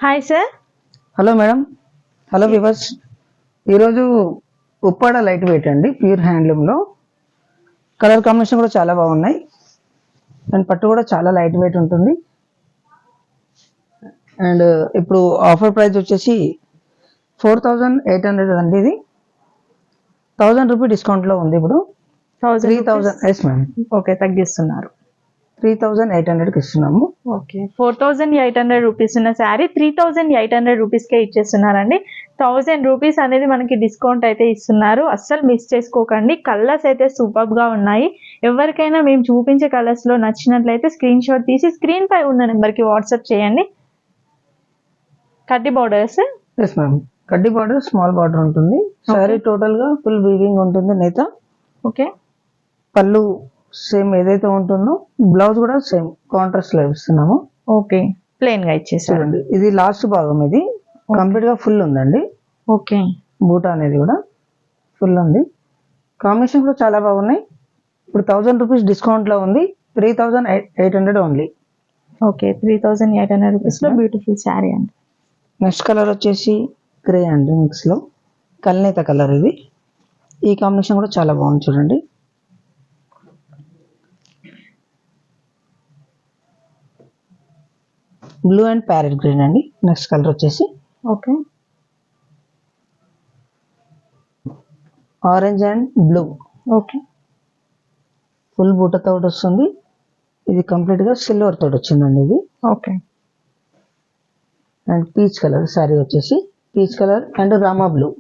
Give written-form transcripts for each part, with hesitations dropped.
Hi sir. Hello madam. Hello viewers. ఈరోజు Uppada light weight అండి, pure హ్యాండ్లూమ్లో. Colour combination కూడా చాలా బాగున్నాయి అండ్ పట్టు కూడా చాలా లైట్ వెయిట్ ఉంటుంది. అండ్ ఇప్పుడు ఆఫర్ ప్రైస్ వచ్చేసి 4800 అండి. ఇది 1000 రూపీ డిస్కౌంట్లో ఉంది. ఇప్పుడు 3000. Yes ma'am. ఓకే, తగ్గిస్తున్నారు. 3800కి ఇస్తున్నాము. ఓకే, 4800 రూపీస్ ఉన్న శారీ 3800 రూపీస్కే ఇచ్చేస్తున్నారండి. 1000 రూపీస్ అనేది మనకి డిస్కౌంట్ అయితే ఇస్తున్నారు. అస్సలు మిస్ చేసుకోకండి. కలర్స్ అయితే సూపర్గా ఉన్నాయి. ఎవరికైనా మేము చూపించే కలర్స్లో నచ్చినట్లయితే స్క్రీన్ షాట్ తీసి స్క్రీన్ పై ఉన్న నెంబర్కి వాట్సాప్ చేయండి. కడ్డీ బార్డర్స్. ఎస్ మ్యామ్, కడ్డీ బార్డర్, స్మాల్ బార్డర్ ఉంటుంది. శారీ టోటల్గా ఫుల్ వీవింగ్ ఉంటుంది నేత. ఓకే, పళ్ళు సేమ్ ఏదైతే ఉంటుందో, బ్లౌజ్ కూడా సేమ్ కాంట్రాస్ట్ లో ఇస్తున్నాము. ఓకే, ప్లెయిన్ గా ఇచ్చేసారు. ఇది లాస్ట్ భాగం, ఇది కంప్లీట్ గా ఫుల్ ఉందండి. ఓకే, బూటా అనేది కూడా ఫుల్ ఉంది. కాంబినేషన్ కూడా చాలా బాగున్నాయి. ఇప్పుడు 1000 రూపీస్ డిస్కౌంట్ లో ఉంది. 3800 ఓన్లీ. ఓకే, 3800 రూపీస్ లో బ్యూటిఫుల్ శారీ అండి. నెక్స్ట్ కలర్ వచ్చేసి గ్రే అండి, మిక్స్ లో కల్నేత కలర్. ఇది ఈ కాంబినేషన్ కూడా చాలా బాగుంది చూడండి. బ్లూ అండ్ ప్యారెట్ గ్రీన్ అండి. నెక్స్ట్ కలర్ వచ్చేసి okay, orange and blue. Okay, full బూటతో వస్తుంది. ఇది కంప్లీట్ గా సిల్వర్ తోటి వచ్చిందండి ఇది. Okay, and peach colour sari వచ్చేసి peach colour and Rama blue.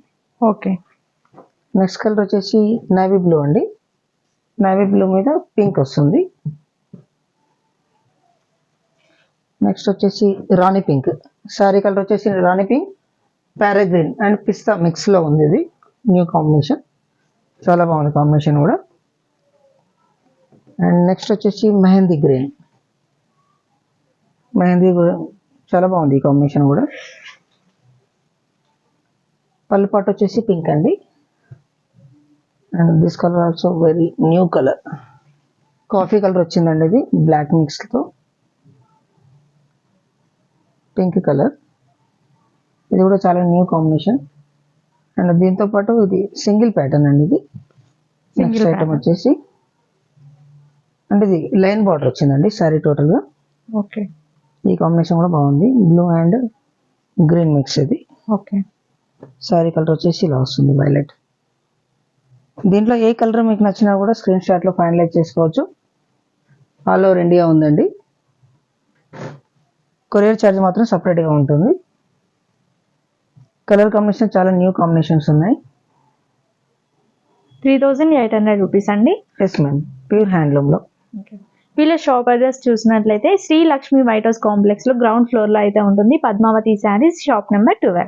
Okay, next colour వచ్చేసి నేవీ బ్లూ అండి. నేవీ బ్లూ మీద పింక్ వస్తుంది. నెక్స్ట్ వచ్చేసి రాణి పింక్. శారీ కలర్ వచ్చేసి Rani pink, parrot green and pista mix లో ఉంది. ఇది న్యూ కాంబినేషన్, చాలా బాగుంది కాంబినేషన్ కూడా. అండ్ నెక్స్ట్ వచ్చేసి మెహందీ గ్రీన్. మెహందీ కూడా చాలా బాగుంది ఈ కాంబినేషన్ కూడా. పళ్ళు పాటు వచ్చేసి పింక్ అండి. And this colour also very new colour, coffee colour వచ్చిందండి. ఇది బ్లాక్ మిక్స్తో పింక్ కలర్. ఇది కూడా చాలా న్యూ కాంబినేషన్. అండ్ దీంతో పాటు ఇది సింగిల్ ప్యాటర్న్ అండి. ఇది నెక్స్ట్ ఐటమ్ వచ్చేసి అంటే ఇది లైన్ బార్డర్ వచ్చిందండి శారీ టోటల్గా. ఓకే, ఈ కాంబినేషన్ కూడా బాగుంది, బ్లూ అండ్ గ్రీన్ మిక్స్. ఇది ఓకే, శారీ కలర్ వచ్చేసి ఇలా వస్తుంది, వైలెట్. దీంట్లో ఏ కలర్ మీకు నచ్చినా కూడా స్క్రీన్ షాట్లో ఫైనలైజ్ చేసుకోవచ్చు. ఆల్ ఓవర్ ఇండియా ఉందండి. కొరియర్ ఛార్జ్ మాత్రం సపరేట్గా ఉంటుంది. కలర్ కాంబినేషన్ చాలా న్యూ కాంబినేషన్స్ ఉన్నాయి. 3800 రూపీస్ అండి. ఎస్ మ్యామ్, ప్యూర్ హ్యాండ్లూమ్లో. వీళ్ళ షాప్ అడ్రస్ చూసినట్లయితే Shri Lakshmi white house complex లో గ్రౌండ్ ఫ్లోర్ లో అయితే ఉంటుంది. Padmavathi sarees, shop number 12.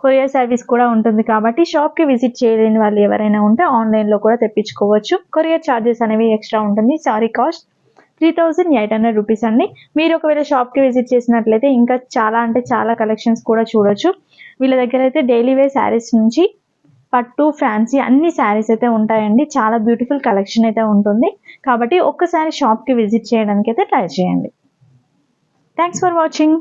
Courier service కూడా ఉంటుంది కాబట్టి షాప్ కి విజిట్ చేయలేని వాళ్ళు ఎవరైనా ఉంటే ఆన్లైన్ లో కూడా తెప్పించుకోవచ్చు. కొరియర్ ఛార్జెస్ అనేవి ఎక్స్ట్రా ఉంటుంది. సారీ కాస్ట్ 3800 రూపీస్ అండి. మీరు ఒకవేళ షాప్ కి విజిట్ చేసినట్లయితే ఇంకా చాలా అంటే చాలా కలెక్షన్స్ కూడా చూడొచ్చు. వీళ్ళ దగ్గర అయితే డైలీ వేర్ శారీస్ నుంచి పట్టు, ఫ్యాన్సీ అన్ని శారీస్ అయితే ఉంటాయండి. చాలా బ్యూటిఫుల్ కలెక్షన్ అయితే ఉంటుంది. కాబట్టి ఒక్కసారి షాప్కి విజిట్ చేయడానికి అయితే ట్రై చేయండి. Thanks for watching.